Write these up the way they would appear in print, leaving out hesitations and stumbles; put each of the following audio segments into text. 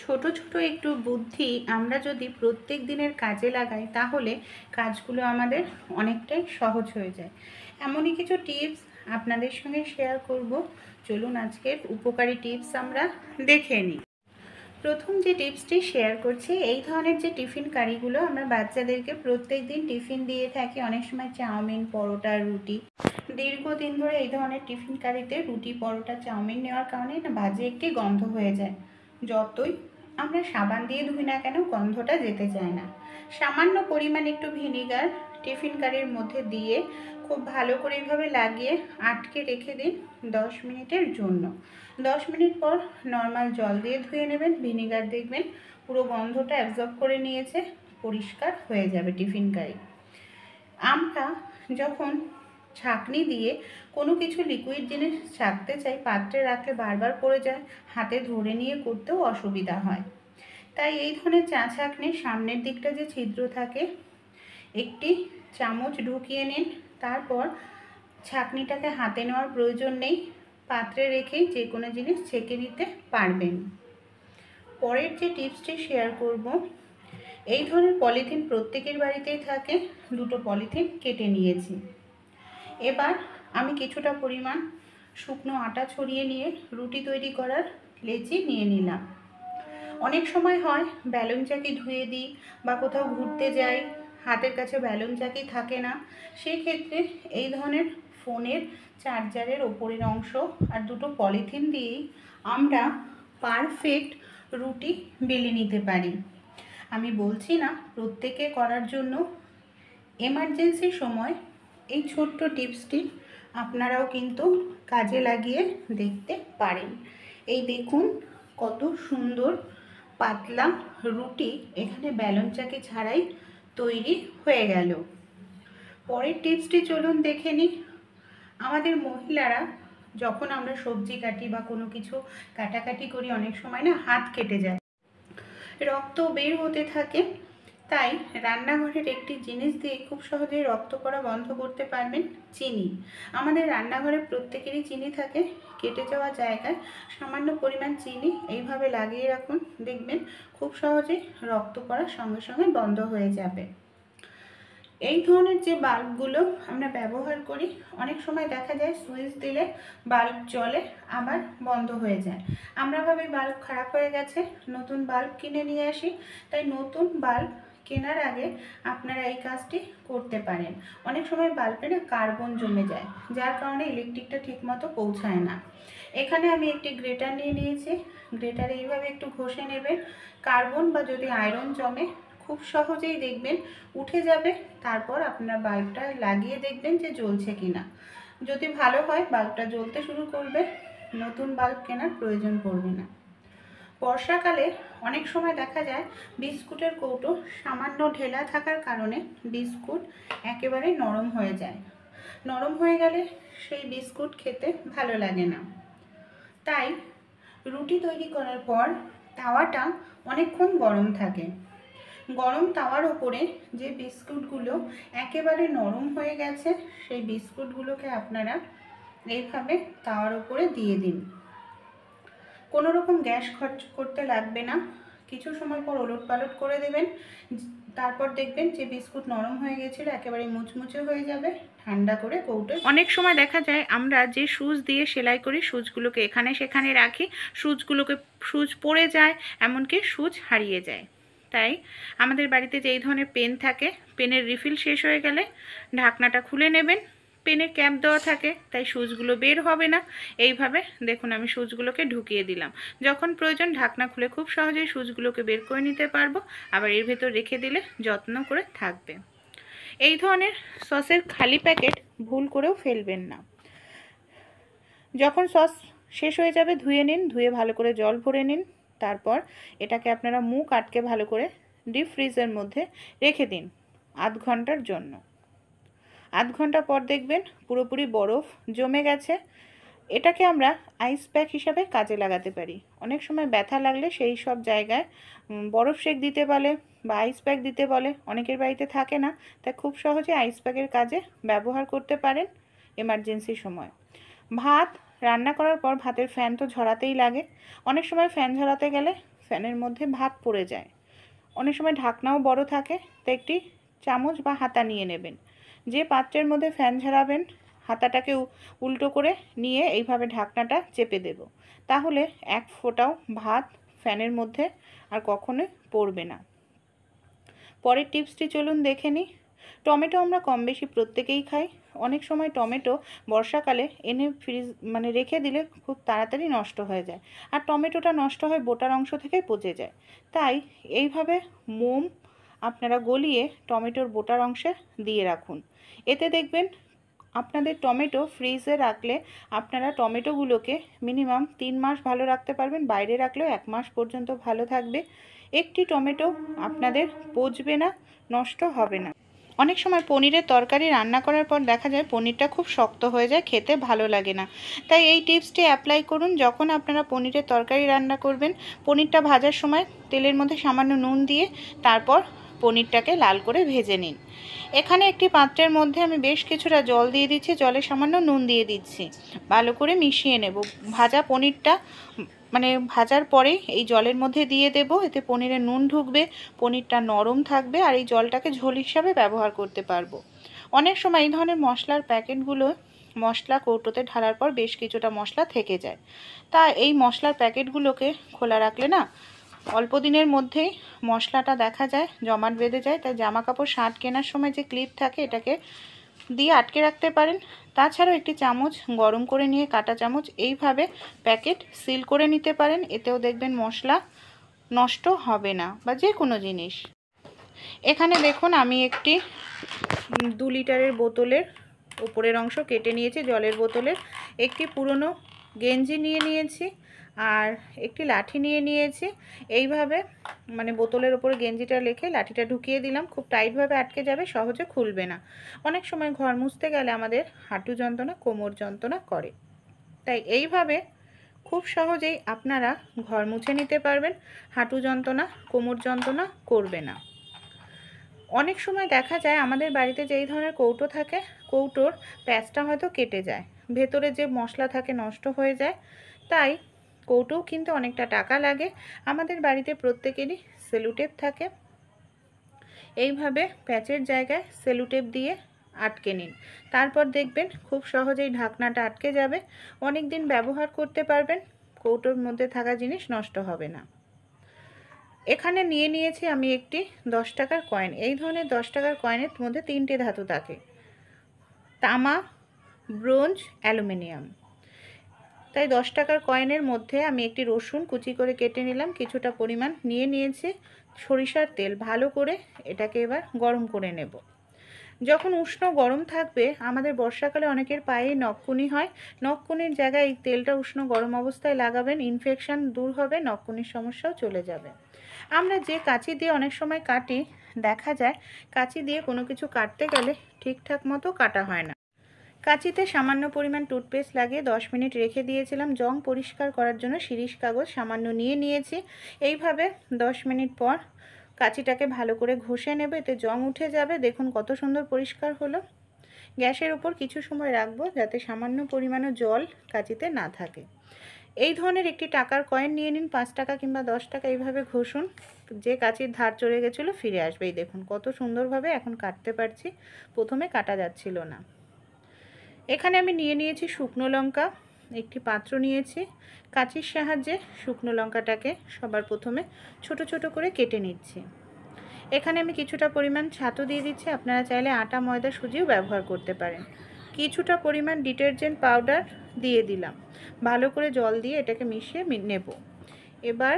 ছোট ছোট একটু বুদ্ধি আমরা যদি প্রত্যেক দিনের কাজে লাগাই তাহলে কাজগুলো আমাদের অনেকটাই সহজ হয়ে যায়। এমনই কিছু টিপস আপনাদের সঙ্গে শেয়ার করব। চলুন আজকের উপকারী টিপস আমরা দেখে নিই। প্রথম যে টিপসটি শেয়ার করছি, এই ধরনের যে টিফিন কারিগুলো আমরা বাচ্চাদেরকে প্রত্যেক দিন টিফিন দিয়ে থাকি, অনেক সময় চাউমিন, পরোটা, রুটি। দীর্ঘদিন ধরে এই ধরনের টিফিন কারিতে রুটি, পরোটা, চাউমিন নেওয়ার কারণে না বাজে একটি গন্ধ হয়ে যায়। যতই আমরা সাবান দিয়ে ধুই না কেন গন্ধটা যেতে চায় না। সামান্য পরিমাণ একটু ভিনিগার টিফিন কারির মধ্যে দিয়ে খুব ভালো করে এইভাবে লাগিয়ে আটকে রেখে দিন 10 মিনিটের জন্য। 10 মিনিট পর নর্মাল জল দিয়ে ধুয়ে নেবেন। ভিনিগার দেখবেন পুরো গন্ধটা অ্যাবজর্ব করে নিয়েছে, পরিষ্কার হয়ে যাবে টিফিন কারি। আমরা যখন ছাঁকনি দিয়ে কোনো কিছু লিকুইড জিনিস ছাঁকতে চাই, পাত্রে রাখলে বারবার পড়ে যায়, হাতে ধরে নিয়ে করতেও অসুবিধা হয়। তাই এই ধরনের চা ছাঁকনির সামনের দিকটা যে ছিদ্র থাকে, একটি চামচ ঢুকিয়ে নিন। তারপর ছাঁকনিটাকে হাতে নেওয়ার প্রয়োজন নেই, পাত্রে রেখেই যে কোনো জিনিস ছেঁকে নিতে পারবেন। পরের যে টিপসটি শেয়ার করব, এই ধরনের পলিথিন প্রত্যেকের বাড়িতেই থাকে। দুটো পলিথিন কেটে নিয়েছি। এবার আমি কিছুটা পরিমাণ শুকনো আটা ছড়িয়ে নিয়ে রুটি তৈরি করার লেচি নিয়ে নিলাম। অনেক সময় হয় ব্যালুন চাকি ধুয়ে দিই বা কোথাও ঘুরতে যাই, হাতের কাছে ব্যালুন চাকি থাকে না। সেই ক্ষেত্রে এই ধরনের ফোনের চার্জারের ওপরের অংশ আর দুটো পলিথিন দিয়েই আমরা পারফেক্ট রুটি বেলে নিতে পারি। আমি বলছি না প্রত্যেকে করার জন্য, এমার্জেন্সির সময় এই ছোট্ট টিপসটি আপনারাও কিন্তু কাজে লাগিয়ে দেখতে পারেন। এই দেখুন কত সুন্দর পাতলা রুটি এখানে ব্যালন চাকি ছাড়াই তৈরি হয়ে গেল। পরের টিপসটি চলুন দেখে নিই। আমাদের মহিলারা যখন আমরা সবজি কাটি বা কোনো কিছু কাটাকাটি করি, অনেক সময় না হাত কেটে যায়, রক্ত বের হতে থাকে। তাই রান্নাঘরের একটি জিনিস দিয়ে খুব সহজেই রক্ত পড়া বন্ধ করতে পারবেন, চিনি। আমাদের রান্নাঘরে প্রত্যেকেরই চিনি থাকে। কেটে যাওয়া জায়গায় সামান্য পরিমাণ চিনি এইভাবে লাগিয়ে রাখুন, দেখবেন খুব সহজেই রক্ত পড়ার সঙ্গে সঙ্গে বন্ধ হয়ে যাবে। এই ধরনের যে বাল্বগুলো আমরা ব্যবহার করি, অনেক সময় দেখা যায় সুইচ দিলে বাল্ব জ্বলে আবার বন্ধ হয়ে যায়। আমরা ভাবি বাল্ব খারাপ হয়ে গেছে, নতুন বাল্ব কিনে নিয়ে আসি। তাই নতুন বাল্ব কেনার আগে আপনারা এই কাজটি করতে পারেন। অনেক সময় বাল্বে না কার্বন জমে যায়, যার কারণে ইলেকট্রিকটা ঠিকমতো পৌঁছায় না। এখানে আমি একটি গ্রেটার নিয়ে নিয়েছি। গ্রেটারে এইভাবে একটু ঘষে নেবেন। কার্বন বা যদি আয়রন জমে খুব সহজেই দেখবেন উঠে যাবে। তারপর আপনার বাল্বটা লাগিয়ে দেখবেন যে জ্বলছে কিনা। যদি ভালো হয় বাল্বটা জ্বলতে শুরু করবে, নতুন বাল্ব কেনার প্রয়োজন পড়বে না। বর্ষাকালে অনেক সময় দেখা যায় বিস্কুটের কৌটো সামান্য ঢেলা থাকার কারণে বিস্কুট একেবারে নরম হয়ে যায়। নরম হয়ে গেলে সেই বিস্কুট খেতে ভালো লাগে না। তাই রুটি তৈরি করার পর তাওয়াটা অনেকক্ষণ গরম থাকে। গরম তাওয়ার ওপরে যে বিস্কুটগুলো একেবারে নরম হয়ে গেছে, সেই বিস্কুটগুলোকে আপনারা এইভাবে তাওয়ার ওপরে দিয়ে দিন। কোনো রকম গ্যাস খরচ করতে লাগবে না। কিছু সময় পর ওলট পালট করে দেবেন। তারপর দেখবেন যে বিস্কুট নরম হয়ে গেছিলো, একেবারে মুচমুচে হয়ে যাবে। ঠান্ডা করে কৌটোয়। অনেক সময় দেখা যায় আমরা যে সুচ দিয়ে সেলাই করি, সুচগুলোকে এখানে সেখানে রাখি, সুচ পড়ে যায়, এমনকি সুচ হারিয়ে যায়। তাই আমাদের বাড়িতে যে এই ধরনের পেন থাকে, পেনের রিফিল শেষ হয়ে গেলে ঢাকনাটা খুলে নেবেন। পেনের ক্যাপ দেওয়া থাকে তাই সুচগুলো বের হবে না। এইভাবে দেখুন আমি সুচগুলোকে ঢুকিয়ে দিলাম। যখন প্রয়োজন ঢাকনা খুলে খুব সহজেই সুচগুলোকে বের করে নিতে পারবো। আবার এর ভেতর রেখে দিলে যত্ন করে থাকবে। এই ধরনের সসের খালি প্যাকেট ভুল করেও ফেলবেন না। যখন সস শেষ হয়ে যাবে ধুয়ে নিন, ধুয়ে ভালো করে জল ভরে নিন। তারপর এটাকে আপনারা মুখ আটকে ভালো করে ডিপ ফ্রিজের মধ্যে রেখে দিন আধ ঘন্টার জন্য। আধ ঘন্টা পর দেখবেন পুরোপুরি বরফ জমে গেছে। এটাকে আমরা আইস প্যাক হিসাবে কাজে লাগাতে পারি। অনেক সময় ব্যথা লাগলে সেই সব জায়গায় বরফ শেক দিতে বলে বা আইস প্যাক দিতে বলে, অনেকের বাড়িতে থাকে না। তাই খুব সহজে আইস প্যাকের কাজে ব্যবহার করতে পারেন এমার্জেন্সির সময়। ভাত রান্না করার পর ভাতের ফ্যান তো ঝরাতেই লাগে। অনেক সময় ফ্যান ঝরাতে গেলে ফ্যানের মধ্যে ভাপ পড়ে যায়। অনেক সময় ঢাকনাও বড় থাকে, তো একটি চামচ বা হাতা নিয়ে নেবেন। যে পাত্রের মধ্যে ফ্যান ঝরাবেন হাতাটাকে উল্টো করে নিয়ে এইভাবে ঢাকনাটা চেপে দেব, তাহলে এক ফোঁটাও ভাত ফ্যানের মধ্যে আর কখনোই পড়বে না। পরের টিপসটি চলুন দেখে নিই। টমেটো আমরা কম বেশি প্রত্যেকেই খাই। অনেক সময় টমেটো বর্ষাকালে এনে ফ্রিজ রেখে দিলে খুব তাড়াতাড়ি নষ্ট হয়ে যায়, আর টমেটোটা নষ্ট হয়ে বোটার অংশ থেকে পচে যায়। তাই এইভাবে মোম আপনারা গলিয়ে টমেটোর বোটার অংশে দিয়ে রাখুন। এতে দেখবেন আপনাদের টমেটো ফ্রিজে রাখলে আপনারা টমেটোগুলোকে মিনিমাম 3 মাস ভালো রাখতে পারবেন, বাইরে রাখলেও 1 মাস পর্যন্ত ভালো থাকবে। একটি টমেটো আপনাদের পচবে না, নষ্ট হবে না। অনেক সময় পনিরের তরকারি রান্না করার পর দেখা যায় পনিরটা খুব শক্ত হয়ে যায়, খেতে ভালো লাগে না। তাই এই টিপসটি অ্যাপ্লাই করুন। যখন আপনারা পনিরের তরকারি রান্না করবেন, পনিরটা ভাজার সময় তেলের মধ্যে সামান্য নুন দিয়ে তারপর পনিরটাকে লাল করে ভেজে নিন। এখানে একটি পাত্রের মধ্যে আমি বেশ কিছুটা জল দিয়ে দিচ্ছি, জলে সামান্য নুন দিয়ে দিচ্ছি, ভালো করে মিশিয়ে নেব। ভাজা পনিরটা ভাজার পরেই এই জলের মধ্যে দিয়ে দেব, এতে পনিরে নুন ঢুকবে, পনিরটা নরম থাকবে, আর এই জলটাকে ঝোল হিসাবে ব্যবহার করতে পারবো। অনেক সময় এই ধরনের মশলার প্যাকেটগুলো মশলা কৌটোতে ঢালার পর বেশ কিছুটা মশলা থেকে যায়, তা এই মশলার প্যাকেটগুলোকে খোলা রাখলে না অল্প দিনের মধ্যেই মশলাটা দেখা যায় জমাট বেঁধে যায়। তাই জামা কাপড় শার্ট কেনার সময় যে ক্লিপ থাকে এটাকে দিয়ে আটকে রাখতে পারেন। তাছাড়াও একটি চামচ গরম করে নিয়ে কাঁটা চামচ এইভাবে প্যাকেট সিল করে নিতে পারেন, এতেও দেখবেন মশলা নষ্ট হবে না বা যে কোনো জিনিস। এখানে দেখুন আমি একটি 2 লিটারের বোতলের উপরের অংশ কেটে নিয়েছি, জলের বোতলের একটি পুরনো গেঞ্জি নিয়ে নিয়েছি আর একটি লাঠি নিয়ে নিয়েছি। এইভাবে বোতলের ওপরে গেঞ্জিটা রেখে লাঠিটা ঢুকিয়ে দিলাম, খুব টাইটভাবে আটকে যাবে, সহজে খুলবে না। অনেক সময় ঘর মুছতে গেলে আমাদের হাঁটু যন্ত্রণা, কোমর যন্ত্রণা করে, তাই এইভাবে খুব সহজেই আপনারা ঘর মুছে নিতে পারবেন, হাঁটু যন্ত্রণা, কোমর যন্ত্রণা করবে না। অনেক সময় দেখা যায় আমাদের বাড়িতে যেই ধরনের কৌটো থাকে, কৌটোর প্যাঁচটা হয়তো কেটে যায়, ভেতরে যে মশলা থাকে নষ্ট হয়ে যায়, তাই কৌটোও কিনতে অনেকটা টাকা লাগে। আমাদের বাড়িতে প্রত্যেকেরই সেলুটেপ থাকে, এইভাবে প্যাচের জায়গায় সেলুটেপ দিয়ে আটকে নিন, তারপর দেখবেন খুব সহজেই ঢাকনাটা আটকে যাবে, অনেক দিন ব্যবহার করতে পারবেন, কৌটোর মধ্যে থাকা জিনিস নষ্ট হবে না। এখানে নিয়ে নিয়েছি আমি একটি 10 টাকার কয়েন। এই ধরনের 10 টাকার কয়েনের মধ্যে 3টে ধাতু থাকে, তামা, ব্রোঞ্জ, অ্যালুমিনিয়াম। তাই 10 টাকার কয়েনের মধ্যে আমি একটি রসুন কুচি করে কেটে নিলাম, কিছুটা পরিমাণ নিয়ে নিয়েছি সরিষার তেল, ভালো করে এটাকে এবার গরম করে নেব। যখন উষ্ণ গরম থাকবে, আমাদের বর্ষাকালে অনেকের পায়ে নখকুনি হয়, নখকুনির জায়গায় এই তেলটা উষ্ণ গরম অবস্থায় লাগাবেন, ইনফেকশন দূর হবে, নখকুনির সমস্যাও চলে যাবে। আমরা যে কাঁচি দিয়ে অনেক সময় কাটি, দেখা যায় কাঁচি দিয়ে কোনো কিছু কাটতে গেলে ঠিকঠাক মতো কাটা হয় না। কাঁচিতে সামান্য পরিমাণ টুথপেস্ট লাগিয়ে 10 মিনিট রেখে দিয়েছিলাম, জং পরিষ্কার করার জন্য শিরিষ কাগজ সামান্য নিয়ে নিয়েছি। এইভাবে 10 মিনিট পর কাঁচিটাকে ভালো করে ঘষে নেবে, এতে জং উঠে যাবে। দেখুন কত সুন্দর পরিষ্কার হলো। গ্যাসের উপর কিছু সময় রাখবো যাতে সামান্য পরিমাণও জল কাঁচিতে না থাকে। এই ধরনের একটি টাকার কয়েন নিয়ে নিন, 5 টাকা কিংবা 10 টাকা, এইভাবে ঘষুন, যে কাঁচির ধার চলে গেছিলো ফিরে আসবে। এই দেখুন কত সুন্দরভাবে এখন কাটতে পারছি, প্রথমে কাটা যাচ্ছিল না। এখানে আমি নিয়ে নিয়েছি শুকনো লঙ্কা, একটি পাত্র নিয়েছি, কাঁচির সাহায্যে শুকনো লঙ্কাটাকে সবার প্রথমে ছোট ছোট করে কেটে নিচ্ছি। এখানে আমি কিছুটা পরিমাণ ছাতু দিয়ে দিচ্ছি, আপনারা চাইলে আটা, ময়দা, সুজিও ব্যবহার করতে পারেন। কিছুটা পরিমাণ ডিটারজেন্ট পাউডার দিয়ে দিলাম, ভালো করে জল দিয়ে এটাকে মিশিয়ে নেব। এবার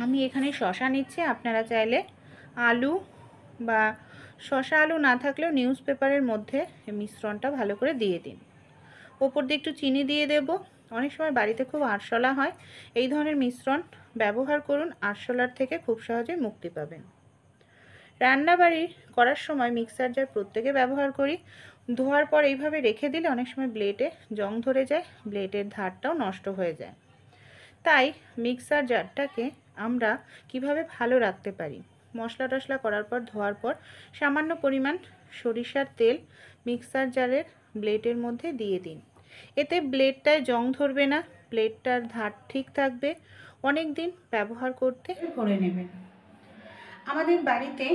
আমি এখানে শসা নিচ্ছি, আপনারা চাইলে আলু বা শসা আলু না থাকলেও নিউজ পেপারের মধ্যে মিশ্রণটা ভালো করে দিয়ে দিন। ওপর দিয়ে একটু চিনি দিয়ে দেব। অনেক সময় বাড়িতে খুব আরশোলা হয়, এই ধরনের মিশ্রণ ব্যবহার করুন, আরশোলার থেকে খুব সহজে মুক্তি পাবেন। রান্নাবাড়ি করার সময় মিক্সার জার প্রত্যেকে ব্যবহার করি, ধোয়ার পর এইভাবে রেখে দিলে অনেক সময় ব্লেডে জং ধরে যায়, ব্লেডের ধারটাও নষ্ট হয়ে যায়। তাই মিক্সার জারটাকে আমরা কিভাবে ভালো রাখতে পারি, মশলা টশলা করার পর ধোয়ার পর সামান্য পরিমাণ সরিষার তেল মিক্সার জারের ব্লেডের মধ্যে দিয়ে দিন, এতে ব্লেডটায় জং ধরবে না, ব্লেডটার ধার ঠিক থাকবে। অনেক দিন ব্যবহার করতে ভরে নেবেন। আমাদের বাড়িতে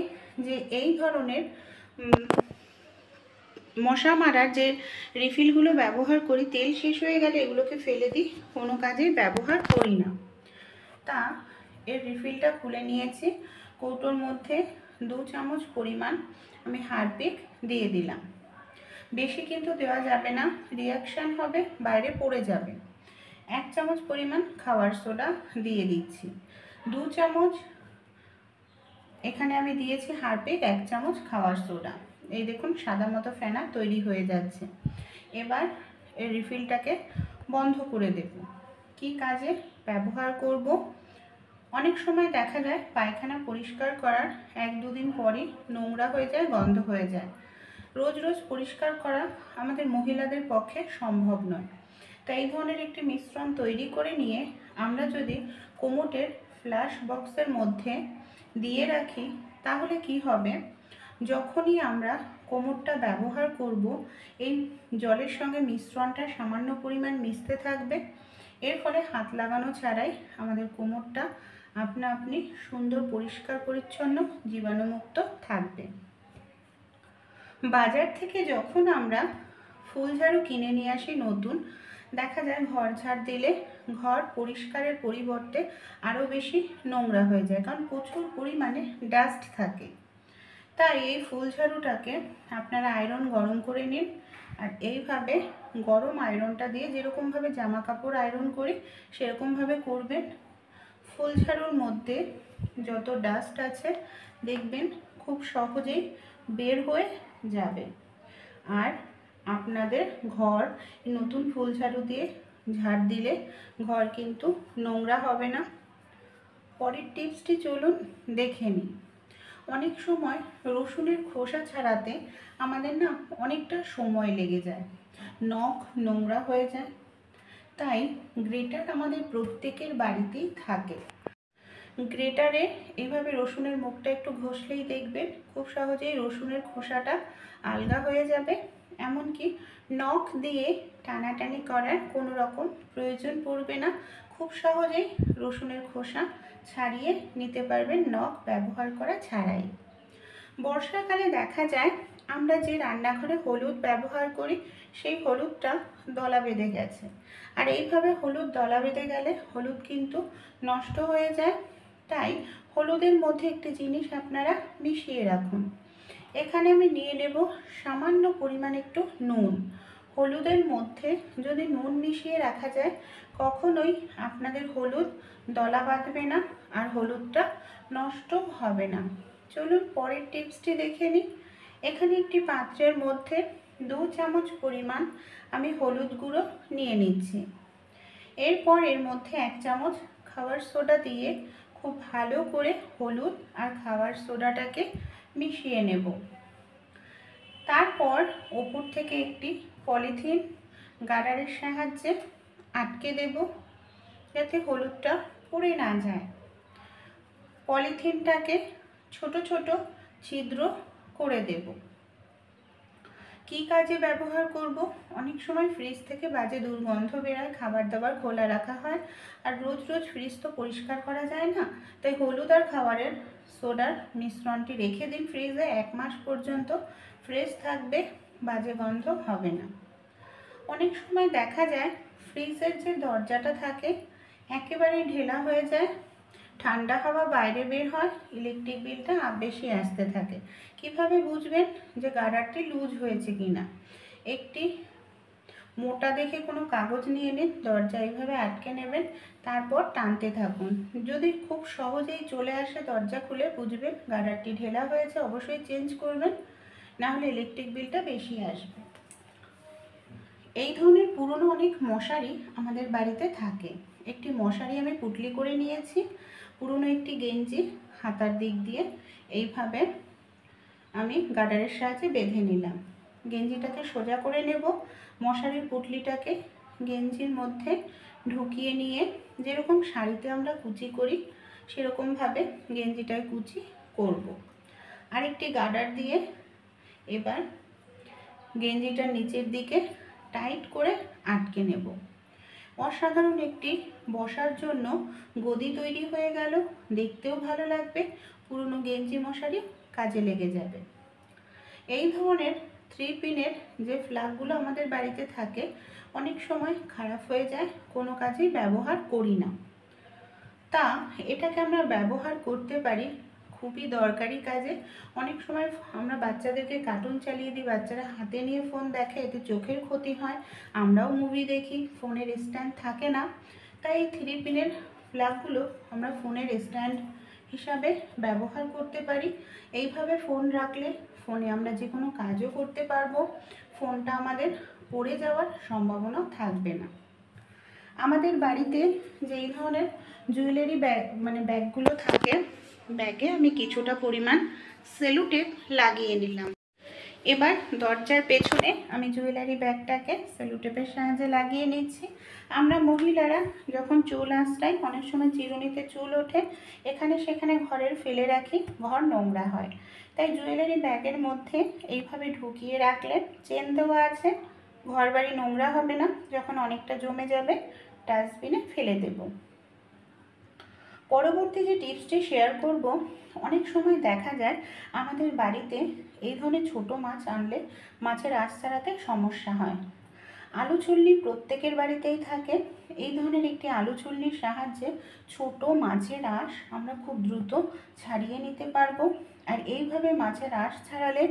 যে এই ধরনের মশা মারার যে রিফিলগুলো ব্যবহার করি, তেল শেষ হয়ে গেলে এগুলোকে ফেলে দিই, কোনো কাজেই ব্যবহার করি না। তা এর রিফিলটা খুলে নিয়েছি। কৌটোর মধ্যে 2 চামচ পরিমাণ আমি হারপিক দিয়ে দিলাম। বেশি কিন্তু দেওয়া যাবে না, রিয়াকশান হবে, বাইরে পড়ে যাবে। 1 চামচ পরিমাণ খাবার সোডা দিয়ে দিচ্ছি। 2 চামচ এখানে আমি দিয়েছি হারপিক, 1 চামচ খাবার সোডা। এই দেখুন সাদা মতো ফেনা তৈরি হয়ে যাচ্ছে। এবার এই রিফিলটাকে বন্ধ করে দেব। কি কাজে ব্যবহার করব? অনেক সময় দেখা যায় পায়খানা পরিষ্কার করার 1-2 দিন পরই নোংরা হয়ে যায়, গন্ধ হয়ে যায়। রোজ রোজ পরিষ্কার করা আমাদের মহিলাদের পক্ষে সম্ভব নয়। তাই এই ধরনের একটি মিশ্রণ তৈরি করে নিয়ে আমরা যদি কোমোটের ফ্ল্যাশ বক্সের মধ্যে দিয়ে রাখি, তাহলে কি হবে, যখনই আমরা কোমোটটা ব্যবহার করব, এই জলের সঙ্গে মিশ্রণটা সামান্য পরিমাণ মিশতে থাকবে। এর ফলে হাত লাগানো ছাড়াই আমাদের কোমোটটা আপনা আপনি সুন্দর পরিষ্কার পরিচ্ছন্ন জীবাণুমুক্ত থাকবে। বাজার থেকে যখন আমরা ফুল ঝাড়ু কিনে নিয়ে আসি নতুন, দেখা যায় ঘর ঝাড় দিলে ঘর পরিষ্কারের পরিবর্তে আরও বেশি নোংরা হয়ে যায়, কারণ প্রচুর পরিমাণে ডাস্ট থাকে। তাই এই ফুল ঝাড়ুটাকে আপনারা আয়রন গরম করে নিন, আর এইভাবে গরম আয়রনটা দিয়ে যেরকমভাবে জামা কাপড় আয়রন করি সেরকমভাবে করবেন। ফুল ঝাড়ুর মধ্যে যত ডাস্ট আছে দেখবেন খুব সহজেই বের হয়ে যাবে। আর আপনাদের ঘর নতুন ফুল ঝাড়ু দিয়ে ঝাড় দিলে ঘর কিন্তু নোংরা হবে না। পরের টিপসটি চলুন দেখে নিই। অনেক সময় রসুনের খোসা ছাড়াতে আমাদের না অনেকটা সময় লেগে যায়, নখ নোংরা হয়ে যায়। তাই গ্রেটার আমাদের প্রত্যেকের বাড়িতেই থাকে। গ্রেটারে এইভাবে রসুনের মুখটা একটু ঘষলেই দেখবেন খুব সহজেই রসুনের খোসাটা আলগা হয়ে যাবে। এমনকি নখ দিয়ে টানাটানি করার কোনো রকম প্রয়োজন পড়বে না, খুব সহজেই রসুনের খোসা ছাড়িয়ে নিতে পারবেন নখ ব্যবহার করা ছাড়াই। বর্ষাকালে দেখা যায় আমরা যে রান্নাঘরে হলুদ ব্যবহার করি সেই হলুদটা দলা বেঁধে গেছে, আর এইভাবে হলুদ দলা বেঁধে গেলে হলুদ কিন্তু নষ্ট হয়ে যায়। তাই হলুদের মধ্যে একটি জিনিস আপনারা মিশিয়ে রাখুন। এখানে আমি নিয়ে নেব সামান্য পরিমাণ একটু নুন। হলুদের মধ্যে যদি নুন মিশিয়ে রাখা যায় কখনোই আপনাদের হলুদ দলা বাঁধবে না, আর হলুদটা নষ্ট হবে না। চলুন পরের টিপসটি দেখে নিই। এখানে একটি পাত্রের মধ্যে 2 চামচ পরিমাণ আমি হলুদ গুঁড়ো নিয়ে নিচ্ছি। এরপর এর মধ্যে 1 চামচ খাবার সোডা দিয়ে খুব ভালো করে হলুদ আর খাবার সোডাটাকে মিশিয়ে নেব। তারপর ওপর থেকে একটি পলিথিন গার্ডারের সাহায্যে আটকে দেব, যাতে হলুদটা পুড়ে না যায়। পলিথিনটাকে ছোট ছোট ছিদ্র করে দেব। কি কাজে ব্যবহার করব? অনেক সময় ফ্রিজ থেকে বাজে দুর্গন্ধ বেরোয়, খাবার দাবার খোলা রাখা হয়, আর রোজ রোজ ফ্রিজ তো পরিষ্কার করা যায় না। তাই হলুদ আর খাবারের সোডার মিশ্রণটি রেখে দিন ফ্রিজে, 1 মাস পর্যন্ত ফ্রেশ থাকবে, বাজে গন্ধ হবে না। অনেক সময় দেখা যায় ফ্রিজের যে দরজাটা থাকে একেবারে ঢেলা হয়ে যায়, ঠান্ডা হাওয়া বাইরে বের হয়, ইলেকট্রিক বিলটা বেশি আসতে থাকে। কিভাবে বুঝবেন যে গার্ডারটি লুজ হয়েছে কিনা? একটি মোটা দেখে কোনো কাগজ নিয়ে নিন, দরজা এইভাবে আটকে নেবেন, তারপর টানতে থাকুন। যদি খুব সহজেই চলে আসে দরজা খুলে, বুঝবেন গার্ডারটি ঢেলা হয়েছে, অবশ্যই চেঞ্জ করবেন, না হলে ইলেকট্রিক বিলটা বেশি আসবে। এই ধরনের পুরনো অনেক মশারি আমাদের বাড়িতে থাকে। একটি মশারি আমি পুটলি করে নিয়েছি, পুরনো একটি গেঞ্জি হাতার দিক দিয়ে এইভাবে আমি গার্ডারের সাহায্যে বেঁধে নিলাম। গেঞ্জিটাকে সোজা করে নেব, মশারির পুটলিটাকে গেঞ্জির মধ্যে ঢুকিয়ে নিয়ে যেরকম শাড়িতে আমরা কুচি করি সেরকমভাবে গেঞ্জিটায় কুচি করব। আরেকটি গার্ডার দিয়ে এবার গেঞ্জিটার নিচের দিকে টাইট করে আটকে নেব। অসাধারণ একটি বসার জন্য গদি তৈরি হয়ে গেল। দেখতেও ভালো লাগবে, পুরনো গেঞ্জি মশারি কাজে লেগে যাবে। এই ধরনের 3 পিনের যে প্লাগগুলো আমাদের বাড়িতে থাকে অনেক সময় খারাপ হয়ে যায়, কোনো কাজেই ব্যবহার করি না। তা এটাকে আমরা ব্যবহার করতে পারি খুবই দরকারি কাজে। অনেক সময় আমরা বাচ্চাদেরকে কার্টুন চালিয়ে দিই, বাচ্চারা হাতে নিয়ে ফোন দেখে, এতে চোখের ক্ষতি হয়। আমরাও মুভি দেখি, ফোনের স্ট্যান্ড থাকে না, তাই এই 3 পিনের প্লাগগুলো আমরা ফোনের স্ট্যান্ড হিসাবে ব্যবহার করতে পারি। এইভাবে ফোন রাখলে ফোনে আমরা যে কোনো কাজও করতে পারবো, ফোনটা আমাদের পড়ে যাওয়ার সম্ভাবনা থাকবে না। আমাদের বাড়িতে যেই ধরনের জুয়েলারি ব্যাগ ব্যাগগুলো থাকে, ব্যাগে আমি কিছুটা পরিমাণ সেলো টেপ লাগিয়ে নিলাম। এবার দরজার পেছনে আমি জুয়েলারি ব্যাগটাকে সেলো টেপের সাহায্যে লাগিয়ে নিচ্ছি। আমরা মহিলারা যখন চুল আঁচড়াই অনেক সময় চিরুনিতে চুল ওঠে, এখানে সেখানে ঘরের ফেলে রাখি, ঘর নোংরা হয়। তাই জুয়েলারি ব্যাগের মধ্যে এইভাবে ঢুকিয়ে রাখলে, চেন দেওয়া আছে, ঘর বাড়ি নোংরা হবে না। যখন অনেকটা জমে যাবে ডাস্টবিনে ফেলে দেব। পরবর্তী যে টিপসটি শেয়ার করব, অনেক সময় দেখা যায় আমাদের বাড়িতে এই ধরনের ছোট মাছ আনলে মাছের আঁশ ছাড়াতে সমস্যা হয়। আলু ছুলনি প্রত্যেকের বাড়িতেই থাকে। এই ধরনের একটি আলু ছুলনির সাহায্যে ছোট মাছের আঁশ আমরা খুব দ্রুত ছাড়িয়ে নিতে পারবো। আর এইভাবে মাছের আঁশ ছাড়ালে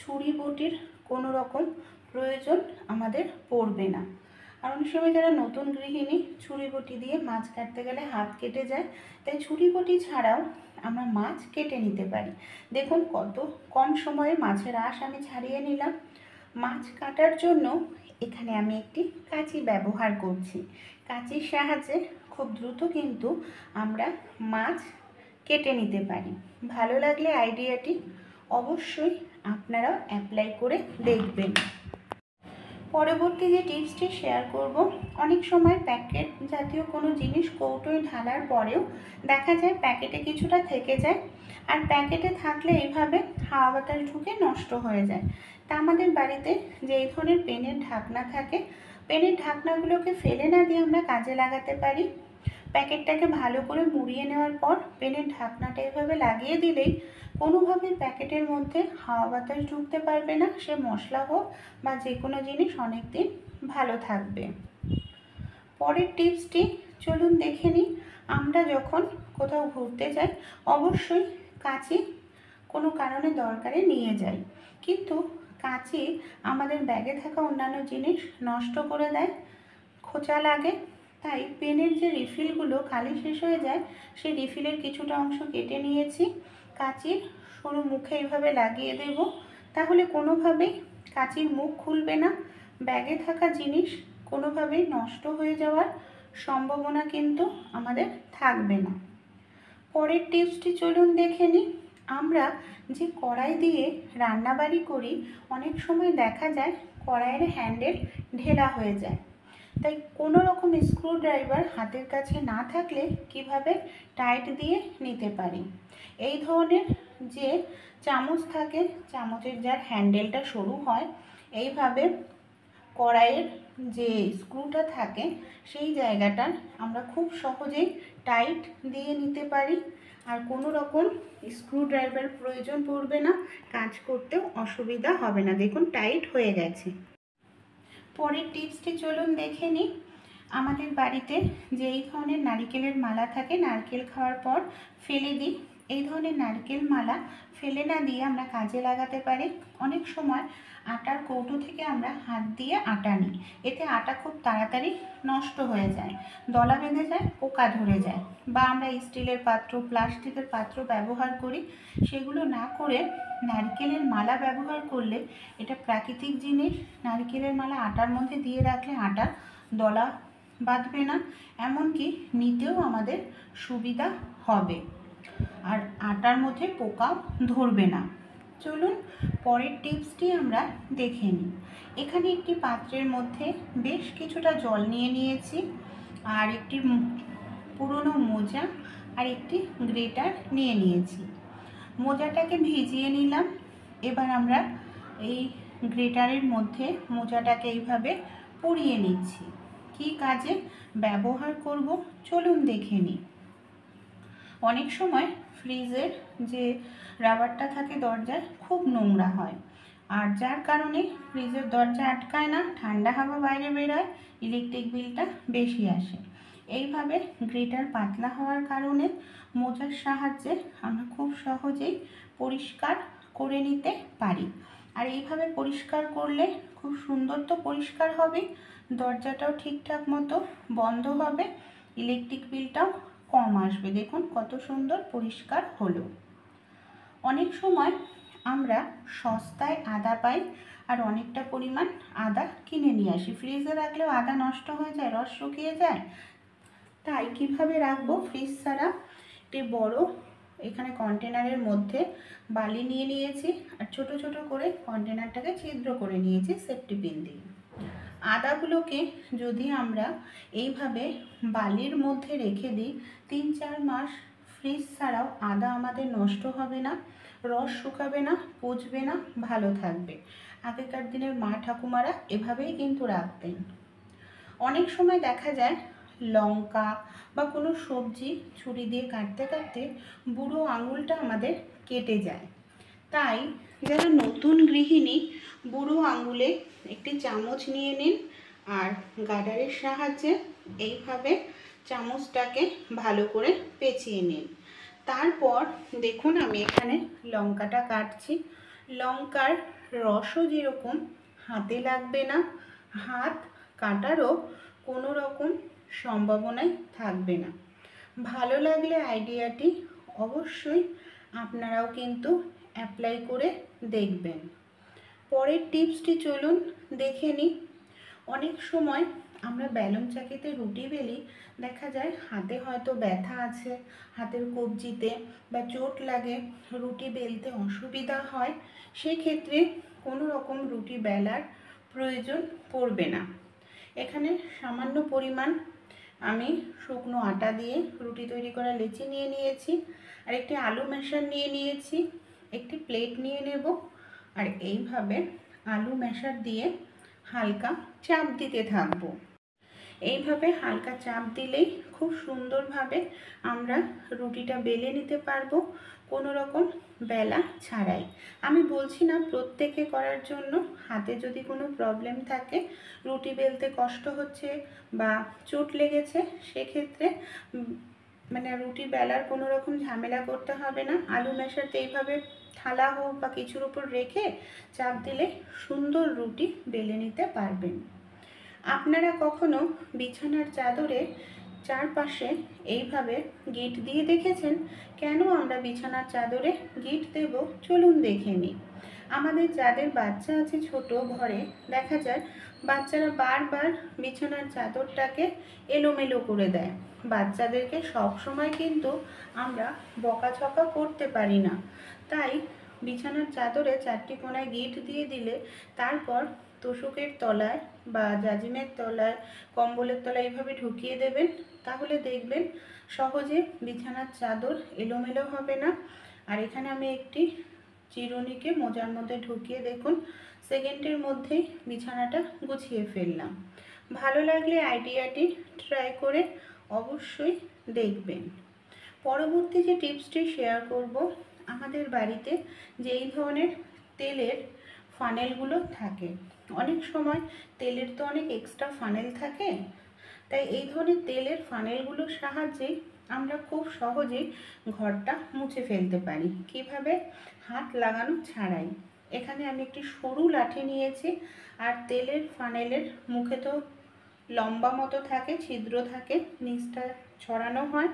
ছুরি বটির কোনো রকম প্রয়োজন আমাদের পড়বে না। আর অনেক সময় যারা নতুন গৃহিণী, ছুরি বটি দিয়ে মাছ কাটতে গেলে হাত কেটে যায়, তাই ছুরি বটি ছাড়াও আমরা মাছ কেটে নিতে পারি। দেখুন কত কম সময়ে মাছের আঁশ আমি ছাড়িয়ে নিলাম। মাছ কাটার জন্য এখানে আমি একটি কাঁচি ব্যবহার করছি। কাঁচির সাহায্যে খুব দ্রুত কিন্তু আমরা মাছ কেটে নিতে পারি। ভালো লাগলে আইডিয়াটি অবশ্যই আপনারাও অ্যাপ্লাই করে দেখবেন। পরবর্তী যে টিপসটি শেয়ার করব, অনেক সময় প্যাকেট জাতীয় কোনো জিনিস কৌটোয় ঢালার পরেও দেখা যায় প্যাকেটে কিছুটা থেকে যায়, আর প্যাকেটে থাকলে এইভাবে হাওয়া বাতাস ঢুকে নষ্ট হয়ে যায়। তা আমাদের বাড়িতে যে এই ধরনের পেনের ঢাকনা থাকে, পেনের ঢাকনাগুলোকে ফেলে না দিয়ে আমরা কাজে লাগাতে পারি। প্যাকেটটাকে ভালো করে মুড়িয়ে নেওয়ার পর পেনের ঢাকনাটা এভাবে লাগিয়ে দিলেই কোনোভাবেই প্যাকেটের মধ্যে হাওয়া বাতাস ঢুকতে পারবে না। সে মশলা হোক বা যে কোনো জিনিস অনেক দিন ভালো থাকবে। পরের টিপসটি চলুন দেখে নিই। আমরা যখন কোথাও ঘুরতে যাই অবশ্যই কাঁচি কোনো কারণে দরকারে নিয়ে যাই, কিন্তু কাঁচি আমাদের ব্যাগে থাকা অন্যান্য জিনিস নষ্ট করে দেয়, খোঁচা লাগে। তাই পেনের যে রিফিলগুলো খালি শেষ হয়ে যায়, সেই রিফিলের কিছুটা অংশ কেটে নিয়েছি, কাঁচির সরু মুখে এইভাবে লাগিয়ে দেব। তাহলে কোনোভাবেই কাঁচির মুখ খুলবে না, ব্যাগে থাকা জিনিস কোনোভাবেই নষ্ট হয়ে যাওয়ার সম্ভাবনা কিন্তু আমাদের থাকবে না। পরের টিপসটি চলুন দেখে নিই। আমরা যে কড়াই দিয়ে রান্নাবাড়ি করি অনেক সময় দেখা যায় কড়াইয়ের হ্যান্ডেল ঢেলা হয়ে যায়, তাই কোনো রকম স্ক্রুড্রাইভার হাতের কাছে না থাকলে কিভাবে টাইট দিয়ে নিতে পারি। এই ধরনের যে চামচ থাকে, চামচের যার হ্যান্ডেলটা সরু হয়, এইভাবে কড়াইয়ের যে স্ক্রুটা থাকে সেই জায়গাটা আমরা খুব সহজেই টাইট দিয়ে নিতে পারি, আর কোনো রকম স্ক্রুড্রাইভার প্রয়োজন পড়বে না, কাজ করতেও অসুবিধা হবে না। দেখুন টাইট হয়ে গেছে। পরের টিপসটি চলুন দেখে নিই। আমাদের বাড়িতে যে এই ধরনের নারকেলের মালা থাকে, নারকেল খাওয়ার পর ফেলে দিই, এই ধরনের নারকেল মালা ফেলে না দিয়ে আমরা কাজে লাগাতে পারি। অনেক সময় আটার কৌটো থেকে আমরা হাত দিয়ে আটা নিই, এতে আটা খুব তাড়াতাড়ি নষ্ট হয়ে যায়, দলা বেঁধে যায়, পোকা ধরে যায়। বা আমরা স্টিলের পাত্র, প্লাস্টিকের পাত্র ব্যবহার করি, সেগুলো না করে নারকেলের মালা ব্যবহার করলে এটা প্রাকৃতিক জিনিস। নারকেলের মালা আটার মধ্যে দিয়ে রাখলে আটা দলা বাঁধবে না, এমনকি নিতেও আমাদের সুবিধা হবে, আর আটার মধ্যে পোকাও ধরবে না। চলুন পরের টিপসটি আমরা দেখে নিই। এখানে একটি পাত্রের মধ্যে বেশ কিছুটা জল নিয়ে নিয়েছি, আর একটি পুরনো মোজা আর একটি গ্রেটার নিয়ে নিয়েছি। মোজাটাকে ভিজিয়ে নিলাম। এবার আমরা এই গ্রেটারের মধ্যে মোজাটাকে এইভাবে পুড়িয়ে নিচ্ছি। কি কাজে ব্যবহার করব চলুন দেখে নিই। অনেক সময় ফ্রিজের যে রাবারটা থাকে দরজায় খুব নোংরা হয়, আর যার কারণে ফ্রিজের দরজা আটকায় না, ঠান্ডা হাওয়া বাইরে বেরোয়, ইলেকট্রিক বিলটা বেশি আসে। এইভাবে গ্রেটার পাতলা হওয়ার কারণে মোজার সাহায্যে আমরা খুব সহজেই পরিষ্কার করে নিতে পারি। আর এইভাবে পরিষ্কার করলে খুব সুন্দর তো পরিষ্কার হবে, দরজাটাও ঠিকঠাক মতো বন্ধ হবে, ইলেকট্রিক বিলটাও কম আসবে। দেখুন কত সুন্দর পরিষ্কার হলো। অনেক সময় আমরা সস্তায় আদা পাই, আর অনেকটা পরিমাণ আদা কিনে নিয়ে আসি। ফ্রিজে রাখলেও আদা নষ্ট হয়ে যায়, রস শুকিয়ে যায়। তাই কিভাবে রাখবো ফ্রিজ ছাড়া, একটি বড় এখানে কন্টেনারের মধ্যে বালি নিয়ে নিয়েছি, আর ছোট ছোট করে কন্টেনারটাকে ছিদ্র করে নিয়েছি সেফটি পিন দিয়ে। আদাগুলোকে যদি আমরা এইভাবে বালির মধ্যে রেখে দিই 3-4 মাস, ফ্রিজ ছাড়াও আদা আমাদের নষ্ট হবে না, রস শুকাবে না, পচবে না, ভালো থাকবে। আগেকার দিনের মা ঠাকুমারা এভাবেই কিন্তু রাখতেন। অনেক সময় দেখা যায় লঙ্কা বা কোনো সবজি ছুরি দিয়ে কাটতে কাটতে বুড়ো আঙুলটা আমাদের কেটে যায়। তাই যারা নতুন গৃহিণী, বুড়ো আঙুলে একটি চামচ নিয়ে নিন, আর গার্ডারের সাহায্যে এইভাবে চামচটাকে ভালো করে পেঁচিয়ে নিন। তারপর দেখুন আমি এখানে লঙ্কাটা কাটছি। লঙ্কার রসও যেরকম হাতে লাগবে না, হাত কাটারও কোনো রকম সম্ভাবনাই থাকবে না। ভালো লাগলে আইডিয়াটি অবশ্যই আপনারাও কিন্তু অ্যাপ্লাই করে দেখবেন। পরের টিপসটি চলুন দেখে নিই। অনেক সময় আমরা বেলুন চাকিতে রুটি বেলি, দেখা যায় হাতে হয়তো ব্যথা আছে, হাতের কবজিতে বা চোট লাগে, রুটি বেলতে অসুবিধা হয়। সেক্ষেত্রে কোনো রকম রুটি বেলার প্রয়োজন পড়বে না। এখানে সামান্য পরিমাণ আমি শুকনো আটা দিয়ে রুটি তৈরি করা লেচি নিয়ে নিয়েছি, আর একটি আলু ম্যাশার নিয়ে নিয়েছি। একটি প্লেট নিয়ে নেব, আর এইভাবে আলু ম্যাশার দিয়ে হালকা চাপ দিতে থাকবো। এইভাবে হালকা চাপ দিলেই খুব সুন্দরভাবে আমরা রুটিটা বেলে নিতে পারবো, কোনো রকম বেলা ছাড়াই। আমি বলছি না প্রত্যেকে করার জন্য, হাতে যদি কোনো প্রবলেম থাকে, রুটি বেলতে কষ্ট হচ্ছে বা চোট লেগেছে, সেক্ষেত্রে মানে রুটি বেলার কোনো রকম ঝামেলা করতে হবে না। আলু ম্যাশারতে এইভাবে থালা হোক বা কিছুর উপর রেখে চাপ দিলে সুন্দর রুটি বেলে নিতে পারবেন। আপনারা কখনো বিছানার চাদরে চারপাশে এইভাবে গিঁট দিয়ে দেখেছেন? কেন আমরা বিছানার চাদরে গিঁট দেব চলুন দেখে নিই। আমাদের যাদের বাচ্চা আছে ছোট ঘরে, দেখা যায় বাচ্চারা বারবার বিছানার চাদরটাকে এলোমেলো করে দেয়। বাচ্চাদেরকে সব সময় কিন্তু আমরা বকাঝকা করতে পারি না, তাই বিছানার চাদরে 4টি কোণায় গিঁট দিয়ে দিলে তারপর তোশকের তলায় বা জাজিমের তলায়, কম্বলের তলায় এইভাবে ঢুকিয়ে দেবেন। তাহলে দেখবেন সহজে বিছানার চাদর এলোমেলো হবে না। আর এখানে আমি একটি চিরুনিকে মোজার মধ্যে ঢুকিয়ে দেখুন সেকেন্ডের মধ্যেই বিছানাটা গুছিয়ে ফেললাম। ভালো লাগলে আইডিয়াটি ট্রাই করে অবশ্যই দেখবেন। পরবর্তী যে টিপসটি শেয়ার করব, আমাদের বাড়িতে যেই ধরনের তেলের ফানেলগুলো থাকে, অনেক সময় তেলের তো অনেক এক্সট্রা ফানেল থাকে, তাই এই ধরনের তেলের ফানেলগুলোর সাহায্যে আমরা খুব সহজেই ঘরটা মুছে ফেলতে পারি। কিভাবে? হাত লাগানো ছাড়াই। এখানে আমি একটি সরু লাঠি নিয়েছি, আর তেলের ফানেলের মুখে তো লম্বা মতো থাকে, ছিদ্র থাকে, নিচটা ছড়ানো হয়।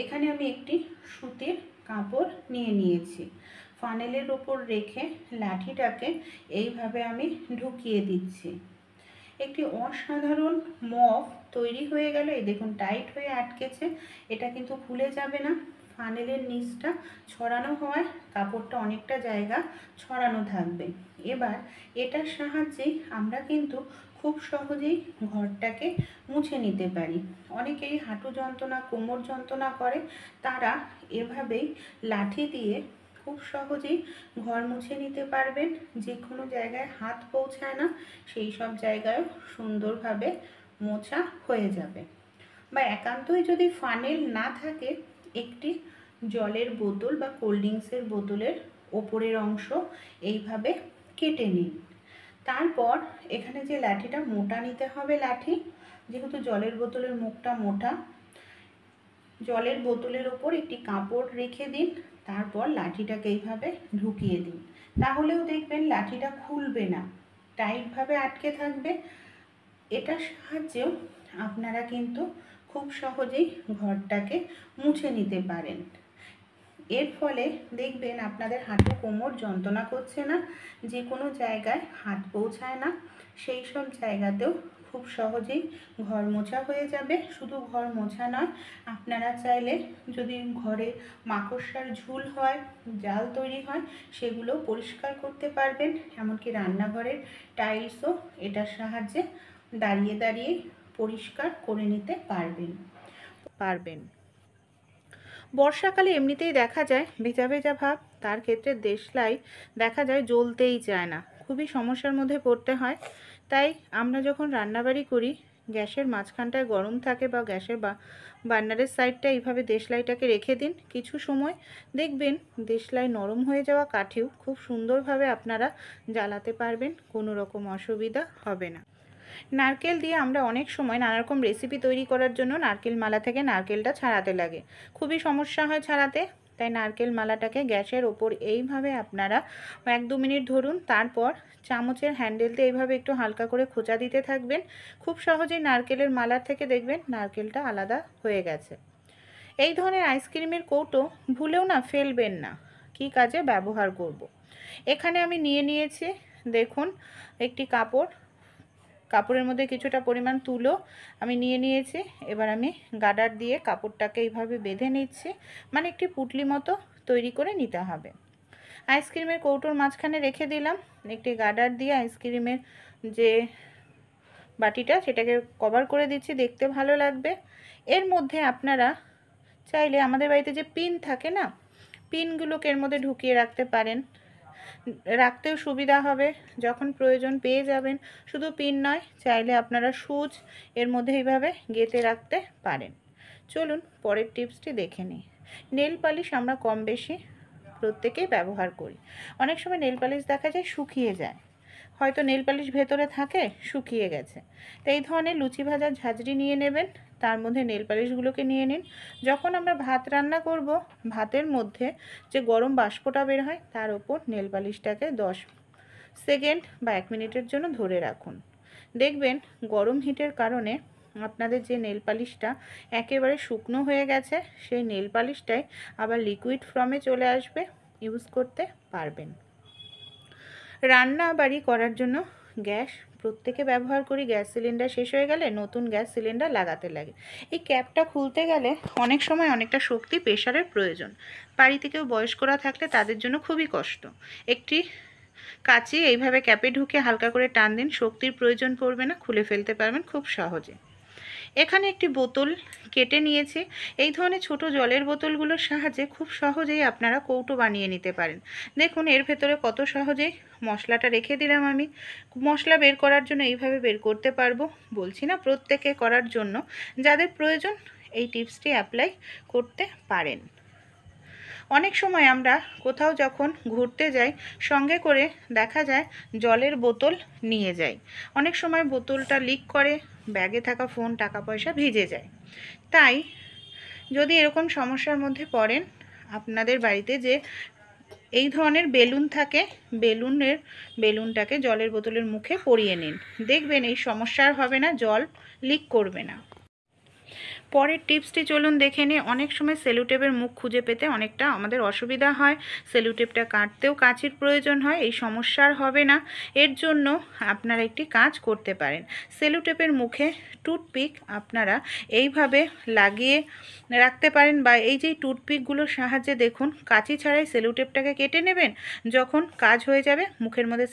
এখানে আমি একটি সুতির কাপড় নিয়ে নিয়েছি, ফানেলের ওপর রেখে লাঠিটাকে এইভাবে আমি ঢুকিয়ে দিচ্ছি। একটি অসাধারণ মপ তৈরি হয়ে গেল। এই দেখুন টাইট হয়ে আটকেছে, এটা কিন্তু খুলে যাবে না। ফানেলের নিচটা ছড়ানো হওয়ায় কাপড়টা অনেকটা জায়গা ছড়ানো থাকবে। এবার এটার সাহায্যেই আমরা কিন্তু খুব সহজেই ঘরটাকে মুছে নিতে পারি। অনেকেই হাঁটু যন্ত্রণা, কোমর যন্ত্রণা করে, তারা এভাবেই লাঠি দিয়ে খুব সহজেই ঘর মুছে নিতে পারবেন। যে কোনো জায়গায় হাত পৌঁছায় না সেই সব জায়গায় সুন্দরভাবে মোছা হয়ে যাবে। বা একান্তই যদি ফানেল না থাকে, একটি জলের বোতল বা কোল্ড ড্রিঙ্কসের বোতলের ওপরের অংশ এইভাবে কেটে নিন। তারপর এখানে যে লাঠিটা মোটা নিতে হবে, লাঠি যেহেতু জলের বোতলের মুখটা মোটা, জলের বোতলের ওপর একটি কাপড় রেখে দিন। তারপর লাঠিটাকে এইভাবে ঢুকিয়ে দিন, তাহলেও দেখবেন লাঠিটা খুলবে না, টাইটভাবে আটকে থাকবে। এটার সাহায্যেও আপনারা কিন্তু খুব সহজেই ঘরটাকে মুছে নিতে পারেন। এর ফলে দেখবেন আপনাদের হাঁটু কোমর যন্ত্রণা করছে না, যে কোনো জায়গায় হাত পৌঁছায় না, সেই সব জায়গাতেও খুব সহজেই ঘর মোছা হয়ে যাবে। শুধু ঘর মোছা নয়, আপনারা চাইলে যদি ঘরে মাকড়সার ঝুল হয়, জাল তৈরি হয়, সেগুলো পরিষ্কার করতে পারবেন। এমনকি রান্নাঘরের টাইলসও এটার সাহায্যে দাঁড়িয়ে দাঁড়িয়ে পরিষ্কার করে নিতে পারবেন। বর্ষাকালে এমনিতেই দেখা যায় ভেজা ভেজা ভাব, তার ক্ষেত্রে দেশলাই দেখা যায় জ্বলতেই চায় না, খুবই সমস্যার মধ্যে পড়তে হয়। তাই আমরা যখন রান্নাবাড়ি করি, গ্যাসের মাঝখানটায় গরম থাকে বা গ্যাসের বার্নারের সাইডটা এইভাবে দেশলাইটাকে রেখে দিন। কিছু সময় দেখবেন দেশলাই নরম হয়ে যাওয়া কাঠেও খুব সুন্দরভাবে আপনারা জ্বালাতে পারবেন, কোনো রকম অসুবিধা হবে না। নারকেল দিয়ে আমরা অনেক সময় নানা রকম রেসিপি তৈরি করার জন্য নারকেল মালা থেকে নারকেলটা ছাড়াতে লাগে, খুবই সমস্যা হয় ছাড়াতে। তাই নারকেল মালাটাকে গ্যাসের ওপর এইভাবে আপনারা 1-2 মিনিট ধরুন, তারপর চামচের হ্যান্ডেল দিয়ে এইভাবে একটু হালকা করে খোঁচা দিতে থাকবেন। খুব সহজেই নারকেলের মালার থেকে দেখবেন নারকেলটা আলাদা হয়ে গেছে। এই ধরনের আইসক্রিমের কৌটো ভুলেও না ফেলবেন না, কী কাজে ব্যবহার করব। এখানে আমি নিয়েছি দেখুন একটি কাপড়ের মধ্যে কিছুটা পরিমাণ তুলো আমি নিয়েছি। এবার আমি গার্ডার দিয়ে কাপড়টাকে এইভাবে বেঁধে নিচ্ছি, মানে একটি পুটলি মতো তৈরি করে নিতে হবে। আইসক্রিমের কৌটোর মাঝখানে রেখে দিলাম, একটি গার্ডার দিয়ে আইসক্রিমের যে বাটিটা সেটাকে কভার করে দিচ্ছি, দেখতে ভালো লাগবে। এর মধ্যে আপনারা চাইলে আমাদের বাড়িতে যে পিন থাকে না, পিনগুলোকে এর মধ্যে ঢুকিয়ে রাখতে পারেন, রাখতেও সুবিধা হবে, যখন প্রয়োজন পেয়ে যাবেন। শুধু পিন নয়, চাইলে আপনারা সুচ এর মধ্যে এইভাবে গেঁথে রাখতে পারেন। চলুন পরের টিপসটি দেখে নিই। নেল পালিশ আমরা কম বেশি প্রত্যেকেই ব্যবহার করি। অনেক সময় নেল পালিশ দেখা যায় শুকিয়ে যায়, হয়তো নেল পালিশ ভেতরে থাকে শুকিয়ে গেছে। তো এই ধরনের লুচি ভাজার ঝাঁঝরি নিয়ে নেবেন, তার মধ্যে নেল পালিশগুলোকে নিয়ে নিন। যখন আমরা ভাত রান্না করব, ভাতের মধ্যে যে গরম বাষ্পটা বের হয় তার ওপর নেল পালিশটাকে 10 সেকেন্ড বা 1 মিনিটের জন্য ধরে রাখুন। দেখবেন গরম হিটের কারণে আপনাদের যে নেল পালিশটা একেবারে শুকনো হয়ে গেছে, সেই নেল পালিশটাই আবার লিকুইড ফর্মে চলে আসবে, ইউজ করতে পারবেন। রান্না বাড়ি করার জন্য গ্যাস প্রত্যেকে ব্যবহার করি, গ্যাস সিলিন্ডার শেষ হয়ে গেলে নতুন গ্যাস সিলিন্ডার লাগাতে লাগে। এই ক্যাপটা খুলতে গেলে অনেক সময় অনেকটা শক্তি প্রেশারের প্রয়োজন। বাড়িতে কেউ বয়স্করা থাকলে তাদের জন্য খুবই কষ্ট। একটি কাঁচি এইভাবে ক্যাপে ঢুকে হালকা করে টান দিন, শক্তির প্রয়োজন পড়বে না, খুলে ফেলতে পারবেন খুব সহজে। এখানে একটি বোতল কেটে নিয়েছি। এই ধরনের ছোট জলের বোতলগুলোর সাহায্যে খুব সহজেই আপনারা কৌটো বানিয়ে নিতে পারেন। দেখুন এর ভেতরে কত সহজেই মশলাটা রেখে দিলাম আমি। মশলা বের করার জন্য এইভাবে বের করতে পারবো, বলছি না প্রত্যেকে করার জন্য, যাদের প্রয়োজন এই টিপসটি অ্যাপ্লাই করতে পারেন। অনেক সময় আমরা কোথাও যখন ঘুরতে যাই, সঙ্গে করে দেখা যায় জলের বোতল নিয়ে যাই। অনেক সময় বোতলটা লিক করে, ব্যাগে থাকা ফোন টাকা পয়সা ভিজে যায়। তাই যদি এরকম সমস্যার মধ্যে পড়েন, আপনাদের বাড়িতে যে এই ধরনের বেলুন থাকে, বেলুনটাকে জলের বোতলের মুখে পরিয়ে নিন, দেখবেন এই সমস্যা আর হবে না, জল লিক করবে না। পরের টিপসটি চলুন দেখে নিই। অনেক সময় সেলোটেপের মুখ খুঁজে পেতে অনেকটা আমাদের অসুবিধা হয়, সেলোটেপটা কাটতেও কাঁচির প্রয়োজন হয়, এই সমস্যা আর হবে না। এর জন্য আপনারা একটি কাজ করতে পারেন। সেলোটেপের মুখে টুথপিক আপনারা এইভাবে লাগিয়ে রাখতে পারেন, বা এই যে টুথপিকগুলোর সাহায্যে দেখুন কাঁচি ছাড়াই সেলোটেপটাকে কেটে নেবেন, যখন কাজ হয়ে যাবে মুখের মধ্যে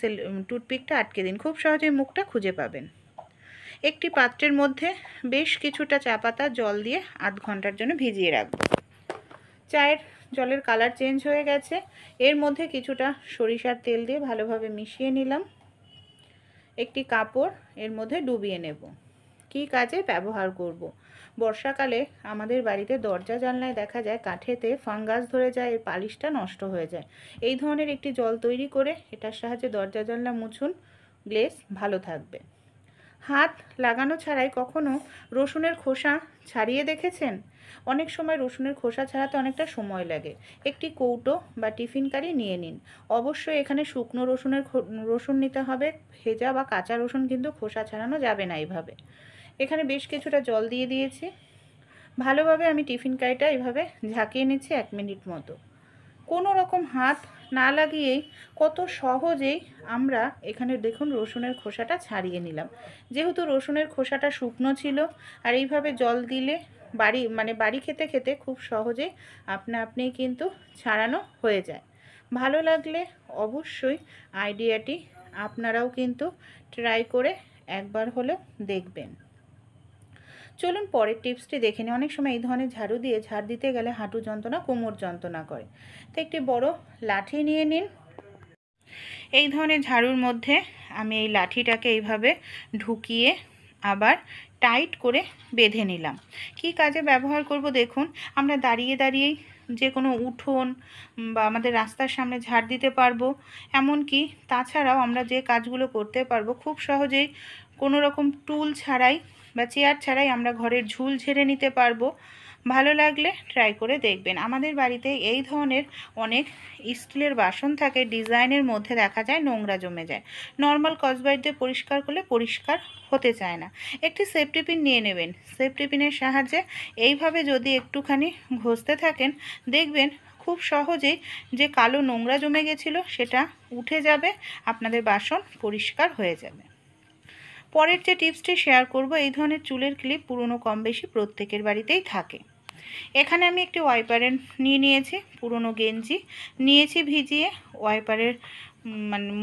টুথপিকটা আটকে দিন, খুব সহজেই মুখটা খুঁজে পাবেন। একটি পাত্রের মধ্যে বেশ কিছুটা চা পাতা জল দিয়ে আধ ঘন্টার জন্য ভিজিয়ে রাখব। চায়ের জলের কালার চেঞ্জ হয়ে গেছে। এর মধ্যে কিছুটা সরিষার তেল দিয়ে ভালোভাবে মিশিয়ে নিলাম। একটি কাপড় এর মধ্যে ডুবিয়ে নেব। কী কাজে ব্যবহার করব? বর্ষাকালে আমাদের বাড়িতে দরজা জানলায় দেখা যায় কাঠেতে ফাঙ্গাস ধরে যায়, এর পালিশটা নষ্ট হয়ে যায়। এই ধরনের একটি জল তৈরি করে এটার সাহায্যে দরজা জানলা মুছুন, গ্লেজ ভালো থাকবে। হাত লাগানো ছাড়াই কখনো রসুনের খোসা ছাড়িয়ে দেখেছেন? অনেক সময় রসুনের খোসা ছাড়াতে অনেকটা সময় লাগে। একটি কৌটো বা টিফিন কারি নিয়ে নিন। অবশ্যই এখানে শুকনো রসুন নিতে হবে। ভেজা বা কাঁচা রসুন কিন্তু খোসা ছাড়ানো যাবে না এইভাবে। এখানে বেশ কিছুটা জল দিয়ে দিয়েছি। ভালোভাবে আমি টিফিন কারিটা এইভাবে ঝাঁকিয়ে নিচ্ছি 1 মিনিট মতো। কোনো রকম হাত না লাগিয়েই কত সহজেই আমরা এখানে দেখুন রসুনের খোসাটা ছাড়িয়ে নিলাম। যেহেতু রসুনের খোসাটা শুকনো ছিল, আর এইভাবে জল দিলে বাড়ি খেতে খেতে খুব সহজেই আপনিই কিন্তু ছাড়ানো হয়ে যায়। ভালো লাগলে অবশ্যই আইডিয়াটি আপনারাও কিন্তু ট্রাই করে একবার হলেও দেখবেন। চলুন পরের টিপসটি দেখে নিই। অনেক সময় এই ধরনের ঝাড়ু দিয়ে ঝাড় দিতে গেলে হাঁটু যন্ত্রণা, কোমর যন্ত্রণা করে। তো একটি বড় লাঠি নিয়ে নিন। এই ধরনের ঝাড়ুর মধ্যে আমি এই লাঠিটাকে এইভাবে ঢুকিয়ে আবার টাইট করে বেঁধে নিলাম। কি কাজে ব্যবহার করব দেখুন। আমরা দাঁড়িয়ে দাঁড়িয়েই যে কোনো উঠোন বা আমাদের রাস্তার সামনে ঝাড় দিতে পারবো। এমনকি তাছাড়াও আমরা যে কাজগুলো করতে পারবো খুব সহজেই, কোনো রকম টুল ছাড়াই বা চেয়ার ছাড়াই আমরা ঘরের ঝুল ঝেড়ে নিতে পারবো। ভালো লাগলে ট্রাই করে দেখবেন। আমাদের বাড়িতে এই ধরনের অনেক স্টিলের বাসন থাকে, ডিজাইনের মধ্যে দেখা যায় নোংরা জমে যায়। নর্মাল স্কচব্রাইট দিয়ে পরিষ্কার করলে পরিষ্কার হতে চায় না। একটি সেফটি পিন নিয়ে নেবেন। সেফটি পিনের সাহায্যে এইভাবে যদি একটুখানি ঘষতে থাকেন, দেখবেন খুব সহজেই যে কালো নোংরা জমে গেছিলো সেটা উঠে যাবে, আপনাদের বাসন পরিষ্কার হয়ে যাবে। পরের যে টিপসটি শেয়ার করব, এই ধরনের চুলের ক্লিপ পুরনো কম বেশি প্রত্যেকের বাড়িতেই থাকে। এখানে আমি একটি ওয়াইপারের নিয়েছি, পুরনো গেঞ্জি নিয়েছি ভিজিয়ে। ওয়াইপারের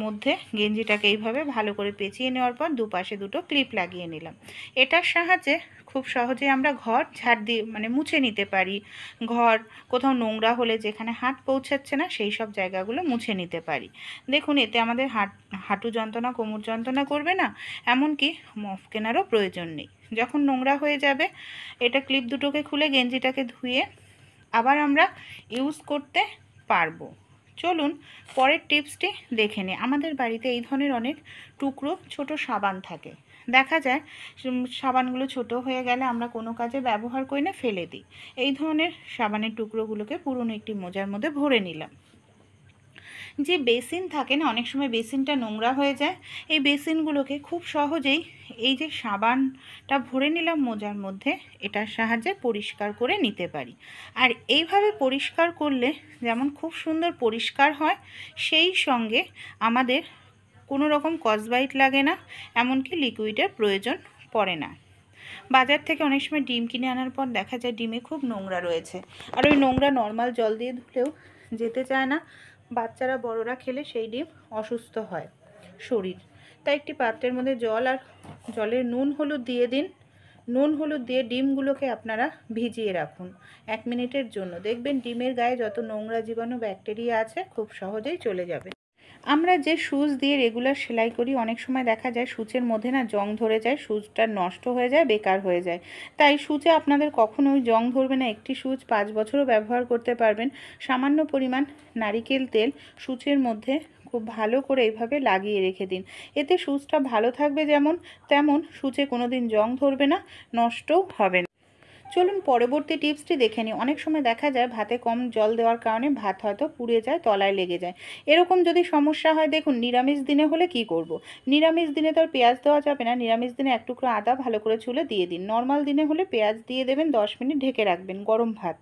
মধ্যে গেঞ্জিটাকে এইভাবে ভালো করে পেঁচিয়ে নেওয়ার পর দুপাশে দুটো ক্লিপ লাগিয়ে নিলাম। এটার সাহায্যে খুব সহজেই আমরা ঘর ঝাড় দিয়ে মুছে নিতে পারি। ঘর কোথাও নোংরা হলে যেখানে হাত পৌঁছাচ্ছে না সেই সব জায়গাগুলো মুছে নিতে পারি। দেখুন এতে আমাদের হাঁটু যন্ত্রণা, কোমর যন্ত্রণা করবে না, এমনকি মপ কেনারও প্রয়োজন নেই। যখন নোংরা হয়ে যাবে, এটা ক্লিপ দুটোকে খুলে গেঞ্জিটাকে ধুয়ে আবার আমরা ইউজ করতে পারবো। চলুন পরের টিপসটি দেখে নিই। আমাদের বাড়িতে এই ধরনের অনেক টুকরো ছোট সাবান থাকে। দেখা যায় সাবানগুলো ছোট হয়ে গেলে আমরা কোনো কাজে ব্যবহার করি না, ফেলে দিই। এই ধরনের সাবানের টুকরোগুলোকে পুরনো একটি মোজার মধ্যে ভরে নিলাম। যে বেসিন থাকে না, অনেক সময় বেসিনটা নোংরা হয়ে যায়। এই বেসিনগুলোকে খুব সহজেই এই যে সাবানটা ভরে নিলাম মোজার মধ্যে, এটার সাহায্যে পরিষ্কার করে নিতে পারি। আর এইভাবে পরিষ্কার করলে যেমন খুব সুন্দর পরিষ্কার হয়, সেই সঙ্গে আমাদের কোনো রকম স্কচব্রাইট লাগে না, এমনকি লিকুইডের প্রয়োজন পড়ে না। বাজার থেকে অনেক সময় ডিম কিনে আনার পর দেখা যায় ডিমে খুব নোংরা রয়েছে, আর ওই নোংরা নর্মাল জল দিয়ে ধুলেও যেতে চায় না। বাচ্চারা বড়রা খেলে সেই ডিম অসুস্থ হয় শরীর। তাই একটি পাত্রের মধ্যে জল আর জলের নুন হলুদ দিয়ে দিন। নুন হলুদ দিয়ে ডিমগুলোকে আপনারা ভিজিয়ে রাখুন 1 মিনিটের জন্য। দেখবেন ডিমের গায়ে যত নোংরা জীবাণু, ব্যাকটেরিয়া আছে খুব সহজেই চলে যাবে। আমরা যে সুচ দিয়ে রেগুলার সেলাই করি, অনেক সময় দেখা যায় সুচের মধ্যে না জং ধরে যায়, সুচটা নষ্ট হয়ে যায়, বেকার হয়ে যায়। তাই সুচে আপনাদের কখনোই জং ধরবে না। একটি সুচ 5 বছরও ব্যবহার করতে পারবেন। সামান্য পরিমাণ নারিকেল তেল সুচের মধ্যে খুব ভালো করে এইভাবে লাগিয়ে রেখে দিন। এতে সুচটা ভালো থাকবে তেমন সুচে কোনো দিন জং ধরবে না, নষ্টও হবে না। চলুন পরবর্তী টিপসটি দেখে নিই। অনেক সময় দেখা যায় ভাতে কম জল দেওয়ার কারণে ভাত হয়তো পুড়ে যায়, তলায় লেগে যায়। এরকম যদি সমস্যা হয়, দেখুন নিরামিষ দিনে হলে কি করব। নিরামিষ দিনে তো আর পেঁয়াজ দেওয়া যাবে না। নিরামিষ দিনে 1 টুকরো আদা ভালো করে ছুলে দিয়ে দিন। নর্মাল দিনে হলে পেঁয়াজ দিয়ে দেবেন, 10 মিনিট ঢেকে রাখবেন। গরম ভাত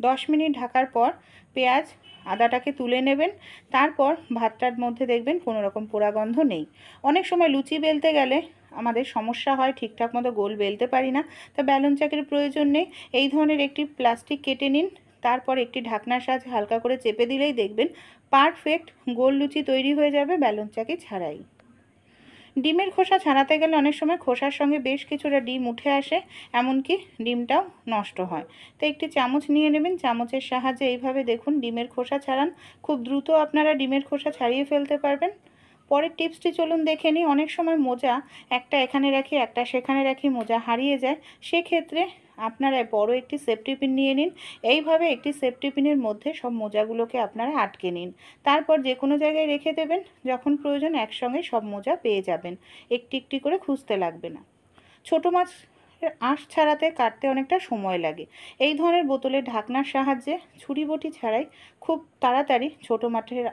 10 মিনিট ঢাকার পর পেঁয়াজ আদাটাকে তুলে নেবেন। তারপর ভাতটার মধ্যে দেখবেন কোনো রকম পোড়া গন্ধ নেই। অনেক সময় লুচি বেলতে গেলে আমাদের সমস্যা হয়, ঠিকঠাক মতো গোল বেলতে পারি না। তা বেলন চাকির প্রয়োজন নেই। এই ধরনের একটি প্লাস্টিক কেটে নিন। তারপর একটি ঢাকনার সাহায্যে হালকা করে চেপে দিলেই দেখবেন পারফেক্ট গোল লুচি তৈরি হয়ে যাবে বেলন চাকি ছাড়াই। ডিমের খোসা ছাড়াতে গেলে অনেক সময় খোসার সঙ্গে বেশ কিছুটা ডিম উঠে আসে, এমনকি ডিমটাও নষ্ট হয়। তো একটি চামচ নিয়ে নেবেন, চামচের সাহায্যে এইভাবে দেখুন ডিমের খোসা ছাড়ান, খুব দ্রুত আপনারা ডিমের খোসা ছাড়িয়ে ফেলতে পারবেন। পরের টিপসটি চলুন দেখে নিই। অনেক সময় মোজা একটা এখানে রাখি একটা সেখানে রাখি, মোজা হারিয়ে যায়। সেক্ষেত্রে আপনারা বড় একটি সেফটি পিন নিয়ে নিন। এইভাবে একটি সেফটি পিনের মধ্যে সব মোজাগুলোকে আপনারা আটকে নিন। তারপর যে কোনো জায়গায় রেখে দেবেন, যখন প্রয়োজন একসঙ্গে সব মোজা পেয়ে যাবেন, একটি একটি করে খুঁজতে লাগবে না। ছোটো মাছ আঁশ ছাড়াতে কাটতে অনেকটা সময় লাগে। এই ধরনের বোতলের ঢাকনার সাহায্যে ছুরি বটি ছাড়াই খুব তাড়াতাড়ি ছোটো মাছের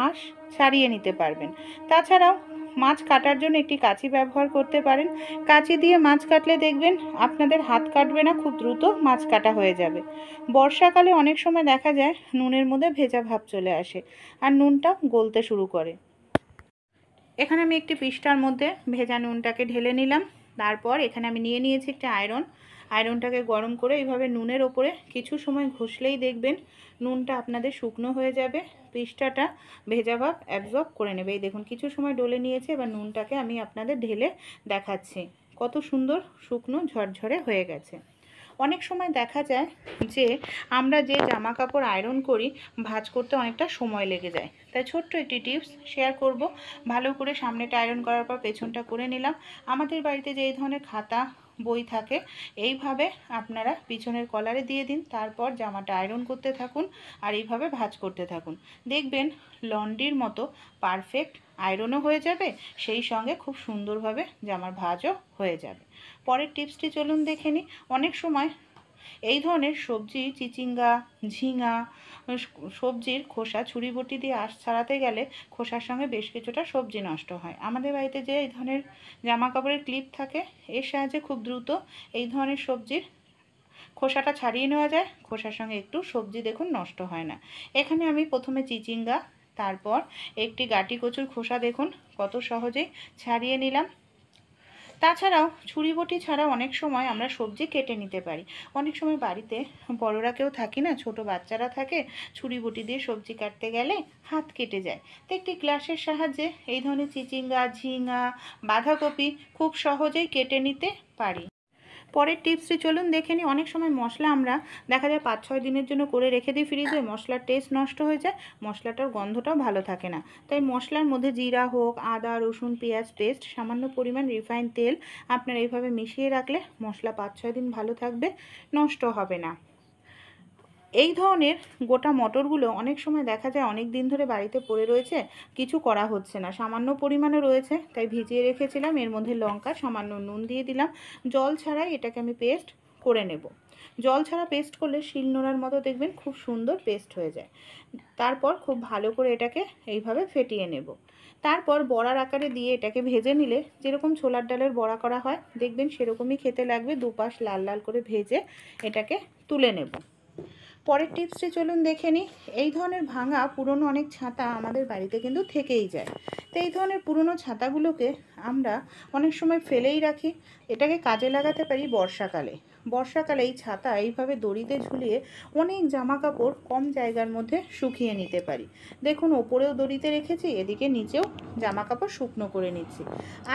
আঁশ ছাড়িয়ে নিতে পারবেন। তাছাড়াও মাছ কাটার জন্য একটি কাঁচি ব্যবহার করতে পারেন। কাঁচি দিয়ে মাছ কাটলে দেখবেন আপনাদের হাত কাটবে না, খুব দ্রুত মাছ কাটা হয়ে যাবে। বর্ষাকালে অনেক সময় দেখা যায় নুনের মধ্যে ভেজা ভাব চলে আসে আর নুনটা গলতে শুরু করে। এখানে আমি একটি পৃষ্ঠার মধ্যে ভেজা নুনটাকে ঢেলে নিলাম। তারপর এখানে আমি নিয়ে নিয়েছি একটা আয়রনটাকে গরম করে এইভাবে নুনের ওপরে কিছু সময় ঘষলেই দেখবেন নুনটা আপনাদের শুকনো হয়ে যাবে, পৃষ্ঠাটা ভেজা ভাব অ্যাবজর্ব করে নেবে। এই দেখুন কিছু সময় ডলে নিয়েছে, এবার নুনটাকে আমি আপনাদের ঢেলে দেখাচ্ছি কত সুন্দর শুকনো ঝরঝরে হয়ে গেছে। অনেক সময় দেখা যায় যে আমরা যে জামা কাপড় আয়রন করি ভাঁজ করতে অনেকটা সময় লেগে যায়, তাই ছোট্ট একটি টিপস শেয়ার করব। ভালো করে সামনেটা আয়রন করার পর পেছনটা করে নিলাম। আমাদের বাড়িতে যে এই ধরনের খাতা বই থাকে, এইভাবে আপনারা পিছনের কলারে দিয়ে দিন, তারপর জামাটা আয়রন করতে থাকুন আর এইভাবে ভাঁজ করতে থাকুন। দেখবেন লন্ড্রির মতো পারফেক্ট আয়রনও হয়ে যাবে, সেই সঙ্গে খুব সুন্দরভাবে জামার ভাঁজও হয়ে যাবে। পরের টিপসটি চলুন দেখে নিই। অনেক সময় এই ধরনের সবজি, চিচিঙ্গা, ঝিঙা, সবজির খোসা ছুরি বটি দিয়ে আঁশ ছাড়াতে গেলে খোসার সঙ্গে বেশ কিছুটা সবজি নষ্ট হয়। আমাদের বাড়িতে যে এই ধরনের জামা কাপড়ের ক্লিপ থাকে, এর সাহায্যে খুব দ্রুত এই ধরনের সবজির খোসাটা ছাড়িয়ে নেওয়া যায়, খোসার সঙ্গে একটু সবজি দেখুন নষ্ট হয় না। এখানে আমি প্রথমে চিচিঙ্গা, তারপর একটি গাটি কচুর খোসা দেখুন কত সহজেই ছাড়িয়ে নিলাম। তাছাড়াও ছুরি বটি ছাড়া অনেক সময় আমরা সবজি কেটে নিতে পারি। অনেক সময় বাড়িতে বড়রা কেউ থাকি না, ছোট বাচ্চারা থাকে, ছুরি বটি দিয়ে সবজি কাটতে গেলে হাত কেটে যায়। তো একটি গ্লাসের সাহায্যে এই ধরনের চিচিঙ্গা, ঝিঙা, বাঁধাকপি খুব সহজেই কেটে নিতে পারি। পরের টিপসটি চলুন দেখে নিই। অনেক সময় মশলা আমরা দেখা যায় 5-6 দিনের জন্য করে রেখে দিই ফ্রিজে, মশলার টেস্ট নষ্ট হয়ে যায়, মশলাটার গন্ধটাও ভালো থাকে না। তাই মশলার মধ্যে জিরা হোক, আদা, রসুন, পেঁয়াজ পেস্ট, সামান্য পরিমাণ রিফাইন তেল আপনারা এইভাবে মিশিয়ে রাখলে মশলা 5-6 দিন ভালো থাকবে, নষ্ট হবে না। এই ধরনের গোটা মটরগুলো অনেক সময় দেখা যায় অনেক দিন ধরে বাড়িতে পড়ে রয়েছে, কিছু করা হচ্ছে না, সামান্য পরিমাণে রয়েছে, তাই ভিজিয়ে রেখেছিলাম। এর মধ্যে লঙ্কা, সামান্য নুন দিয়ে দিলাম, জল ছাড়াই এটাকে আমি পেস্ট করে নেব। জল ছাড়া পেস্ট করলে শিলনোড়ার মতো দেখবেন খুব সুন্দর পেস্ট হয়ে যায়। তারপর খুব ভালো করে এটাকে এইভাবে ফেটিয়ে নেব। তারপর বড়ার আকারে দিয়ে এটাকে ভেজে নিলে যেরকম ছোলার ডালের বড়া করা হয় দেখবেন সেরকমই খেতে লাগবে। দুপাশ লাল লাল করে ভেজে এটাকে তুলে নেব। পরের টিপসটি চলুন দেখে নিই। এই ধরনের ভাঙা পুরনো অনেক ছাতা আমাদের বাড়িতে কিন্তু থেকেই যায়। তো এই ধরনের পুরনো ছাতাগুলোকে আমরা অনেক সময় ফেলেই রাখি, এটাকে কাজে লাগাতে পারি বর্ষাকালে। বর্ষাকালে এই ছাতা এইভাবে দড়িতে ঝুলিয়ে অনেক জামা কাপড় কম জায়গার মধ্যে শুকিয়ে নিতে পারি। দেখুন ওপরেও দড়িতে রেখেছি, এদিকে নিচেও জামা কাপড় শুকনো করে নিচ্ছি।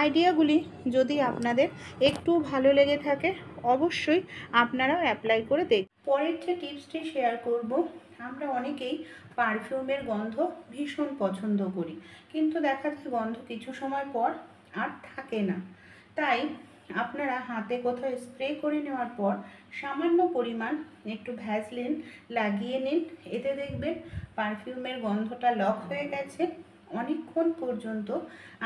আইডিয়াগুলি যদি আপনাদের একটু ভালো লেগে থাকে অবশ্যই আপনারাও অ্যাপ্লাই করে দেখুন। পরের যে টিপসটি শেয়ার করব, আমরা অনেকেই পারফিউমের গন্ধ ভীষণ পছন্দ করি, কিন্তু দেখা যায় গন্ধ কিছু সময় পর আর থাকে না। তাই আপনারা হাতে কোথাও স্প্রে করে নেওয়ার পর সামান্য পরিমাণ একটু ভ্যাসলিন লাগিয়ে নিন, এতে দেখবেন পারফিউমের গন্ধটা লক হয়ে গেছে। অনেকক্ষণ পর্যন্ত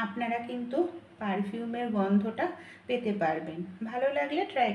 আপনারা কিন্তু পারফিউমের গন্ধটা পেতে পারবেন। ভালো লাগলে ট্রাই